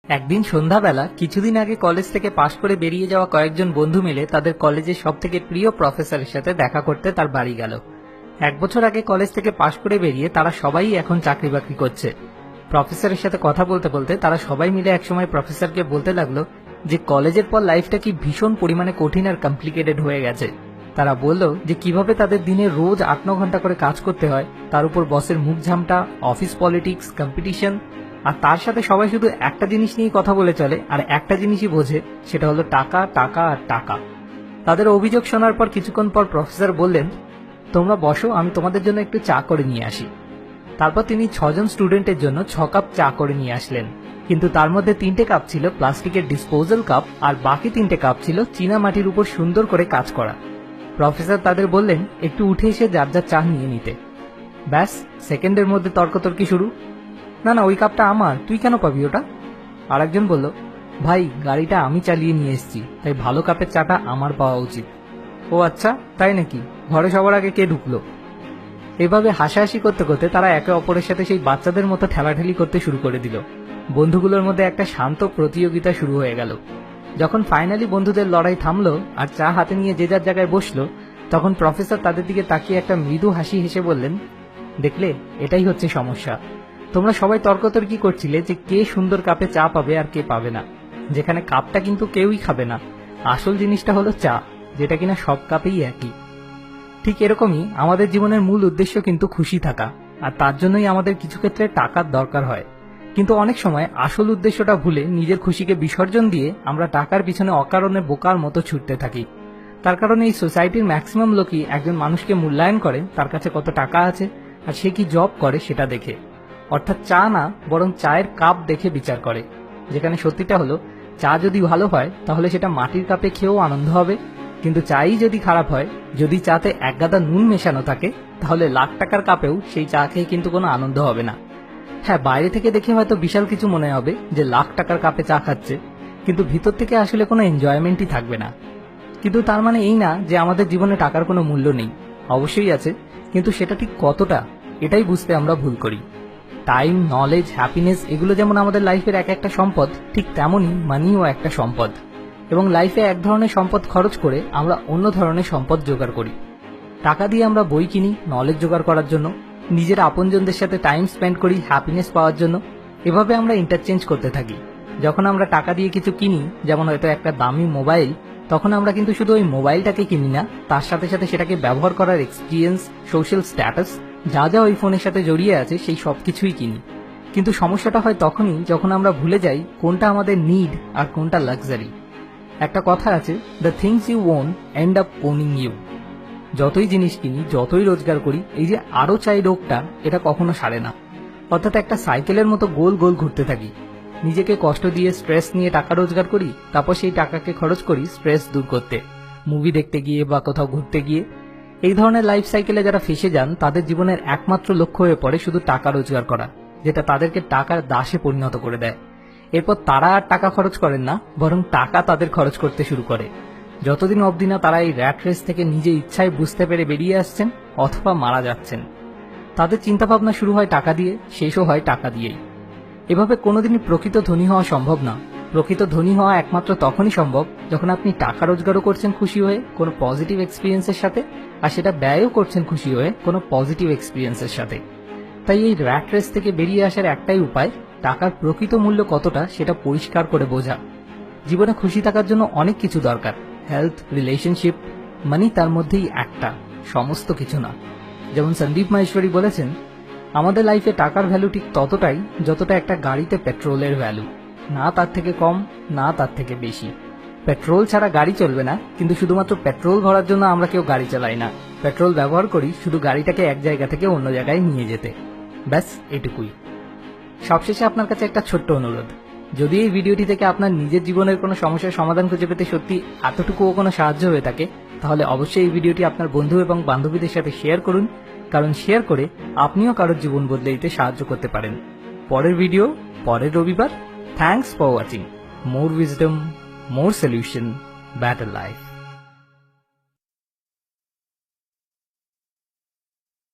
একদিন সন্ধ্যাবেলা কিছুদিন আগে কলেজ থেকে পাশ করে বেরিয়ে যাওয়া কয়েকজন বন্ধু মিলে তাদের কলেজের সবথেকে প্রিয় প্রফেসরের সাথে দেখা করতে তার বাড়ি গেল। 1 বছর আগে কলেজ থেকে পাশ করে বেরিয়ে তারা সবাই এখন চাকরি বাকরি করছে। প্রফেসরের সাথে কথা বলতে বলতে তারা সবাই মিলে একসময় প্রফেসরকে বলতে লাগলো যে কলেজের পর লাইফটা কি ভীষণ পরিমাণে কঠিন আর কমপ্লিকেটেড হয়ে গেছে। তারা বলল যে কিভাবে তাদের দিনে রোজ 8-9 ঘন্টা করে কাজ করতে হয়, তার উপর বসের মুখ ঝামটা, অফিস পলিটিক্স, কম্পিটিশন, আর তার সাথে সবাই শুধু একটা জিনিস নিয়ে কথা বলে চলে আর একটা জিনিসই বোঝে, সেটা হলো টাকা টাকা আর টাকা। তাদের অভিযোগ শোনার পর কিছুক্ষণ পর প্রফেসর বললেন, তোমরা বসো, আমি তোমাদের জন্য একটু চা করে নিয়ে আসি। তারপর তিনি 6 জন স্টুডেন্টের জন্য 6 কাপ চা করে নিয়ে আসলেন, কিন্তু তার মধ্যে 3টে কাপ ছিল প্লাস্টিকের ডিসপোজাল কাপ আর বাকি 3টে কাপ ছিল চীনা মাটির উপর সুন্দর করে কাজ করা। প্রফেসর তাদের বললেন একটু উঠে এসে যার যার চা নিয়ে নিতে। ব্যাস, সেকেন্ডের মধ্যে তর্কতর্কি শুরু। না না, ওই কাপটা আমার, তুই কেন পাবি ওটা? আর একজন বলল, ভাই গাড়িটা আমি চালিয়ে নিয়ে এসেছি, তাই ভালো কাপের চাটা আমার পাওয়া উচিত। ও আচ্ছা, তাই নাকি? ঘরে সবার আগে কে ঢুকলো? এভাবে হাসাহাসি করতে করতে তারা একে অপরের সাথে সেই বাচ্চাদের মতো ঠেলাঠেলি করতে শুরু করে দিল। বন্ধুগুলোর মধ্যে একটা শান্ত প্রতিযোগিতা শুরু হয়ে গেল। যখন ফাইনালি বন্ধুদের লড়াই থামলো আর চা হাতে নিয়ে যে যার জায়গায় বসলো, তখন প্রফেসর তাদের দিকে তাকিয়ে একটা মৃদু হাসি হেসে বললেন, দেখলে, এটাই হচ্ছে সমস্যা। তোমরা সবাই তর্কতর্কি করছিলে যে কে সুন্দর কাপে চা পাবে আর কে পাবে না, যেখানে কাপটা কিন্তু কেউই খাবে না। আসল জিনিসটা হলো চা, যেটা কিনা সব কাপেই একই। ঠিক এরকমই আমাদের জীবনের মূল উদ্দেশ্য কিন্তু খুশি থাকা, আর তার জন্যই আমাদের কিছু ক্ষেত্রে টাকার দরকার হয়। কিন্তু অনেক সময় আসল উদ্দেশ্যটা ভুলে নিজের খুশিকে বিসর্জন দিয়ে আমরা টাকার পিছনে অকারণে বোকার মতো ছুটতে থাকি। তার কারণে এই সোসাইটির ম্যাক্সিমাম লোকই একজন মানুষকে মূল্যায়ন করে তার কাছে কত টাকা আছে আর সে কি জব করে সেটা দেখে, অর্থাৎ চা না, বরং চায়ের কাপ দেখে বিচার করে। যেখানে সত্যিটা হলো, চা যদি ভালো হয় তাহলে সেটা মাটির কাপে খেয়েও আনন্দ হবে, কিন্তু চাই যদি খারাপ হয়, যদি চাতে এক গাদা নুন মেশানো থাকে, তাহলে লাখ টাকার কাপেও সেই চা খেয়ে কিন্তু কোনো আনন্দ হবে না। হ্যাঁ, বাইরে থেকে দেখে হয়তো বিশাল কিছু মনে হবে যে লাখ টাকার কাপে চা খাচ্ছে, কিন্তু ভিতর থেকে আসলে কোনো এনজয়মেন্টই থাকবে না। কিন্তু তার মানে এই না যে আমাদের জীবনে টাকার কোনো মূল্য নেই, অবশ্যই আছে, কিন্তু সেটা ঠিক কতটা, এটাই বুঝতে আমরা ভুল করি। টাইম, নলেজ, হ্যাপিনেস, এগুলো যেমন আমাদের লাইফের এক একটা সম্পদ, ঠিক তেমনই মানিও একটা সম্পদ। এবং লাইফে এক ধরনের সম্পদ খরচ করে আমরা অন্য ধরনের সম্পদ জোগাড় করি। টাকা দিয়ে আমরা বই কিনি নলেজ জোগাড় করার জন্য, নিজের আপনজনদের সাথে টাইম স্পেন্ড করি হ্যাপিনেস পাওয়ার জন্য। এভাবে আমরা ইন্টারচেঞ্জ করতে থাকি। যখন আমরা টাকা দিয়ে কিছু কিনি, যেমন হয়তো একটা দামি মোবাইল, তখন আমরা কিন্তু শুধু ওই মোবাইলটাকে কিনি না, তার সাথে সাথে সেটাকে ব্যবহার করার এক্সপিরিয়েন্স, সোশ্যাল স্ট্যাটাস, যা যা ওই ফোনের সাথে জড়িয়ে আছে সেই সব কিছুই কিনি। কিন্তু সমস্যাটা হয় তখনই যখন আমরা ভুলে যাই কোনটা আমাদের নিড আর কোনটা লাক্সারি। একটা কথা আছে, the things you own end up owning you. যতই জিনিস কিনি, যতই রোজগার করি, এই যে আরো চাই রোগটা, এটা কখনো সারে না। অর্থাৎ একটা সাইকেলের মতো গোল গোল ঘুরতে থাকি। নিজেকে কষ্ট দিয়ে স্ট্রেস নিয়ে টাকা রোজগার করি, তারপর সেই টাকাকে খরচ করি স্ট্রেস দূর করতে, মুভি দেখতে গিয়ে বা কোথাও ঘুরতে গিয়ে। এই ধরনের লাইফ সাইকেলে যারা ফেসে যান, তাদের জীবনের একমাত্র লক্ষ্য হয়ে পড়ে শুধু টাকা রোজগার করা, যেটা তাদেরকে টাকার দাসে পরিণত করে দেয়। এরপর তারা আর টাকা খরচ করেন না, বরং টাকা তাদের খরচ করতে শুরু করে, যতদিন অবধি না তারা এই র্যাট রেস থেকে নিজে ইচ্ছায় বুঝতে পেরে বেরিয়ে আসছেন অথবা মারা যাচ্ছেন। তাদের চিন্তাভাবনা শুরু হয় টাকা দিয়ে, শেষও হয় টাকা দিয়েই। এভাবে কোনোদিনই প্রকৃত ধনী হওয়া সম্ভব না। প্রকৃত ধনী হওয়া একমাত্র তখনই সম্ভব যখন আপনি টাকা রোজগারও করছেন খুশি হয়ে কোনো পজিটিভ এক্সপিরিয়েন্সের সাথে, আর সেটা ব্যয়ও করছেন খুশি হয়ে কোনো পজিটিভ এক্সপিরিয়েন্সের সাথে। তাই এই র্যাট রেস থেকে বেরিয়ে আসার একটাই উপায়, টাকার প্রকৃত মূল্য কতটা সেটা পরিষ্কার করে বোঝা। জীবনে খুশি থাকার জন্য অনেক কিছু দরকার, হেলথ, রিলেশনশিপ, মানি তার মধ্যেই একটা, সমস্ত কিছু না। যেমন সন্দীপ মাহেশ্বরী বলেছেন, আমাদের লাইফে টাকার ভ্যালু ঠিক ততটাই যতটা একটা গাড়িতে পেট্রোলের ভ্যালু, না তার থেকে কম, না তার থেকে বেশি। পেট্রোল ছাড়া গাড়ি চলবে না, কিন্তু শুধুমাত্র পেট্রোল ভরার জন্য আমরা কেউ গাড়ি চালাই না। পেট্রোল ব্যবহার করি শুধু গাড়িটাকে এক জায়গা থেকে অন্য জায়গায় নিয়ে যেতে। ব্যাস, এটুকুই। সবশেষে আপনার কাছে একটা ছোট্ট অনুরোধ, যদি এই ভিডিওটি থেকে আপনার নিজের জীবনের কোনো সমস্যার সমাধান খুঁজে পেতে সত্যি এতটুকুও কোনো সাহায্য হয়ে থাকে, তাহলে অবশ্যই এই ভিডিওটি আপনার বন্ধু এবং বান্ধবীদের সাথে শেয়ার করুন, কারণ শেয়ার করে আপনিও কারোর জীবন বদলে দিতে সাহায্য করতে পারেন। পরের ভিডিও পরের রবিবার। Thanks for watching. More wisdom, more solution, better life.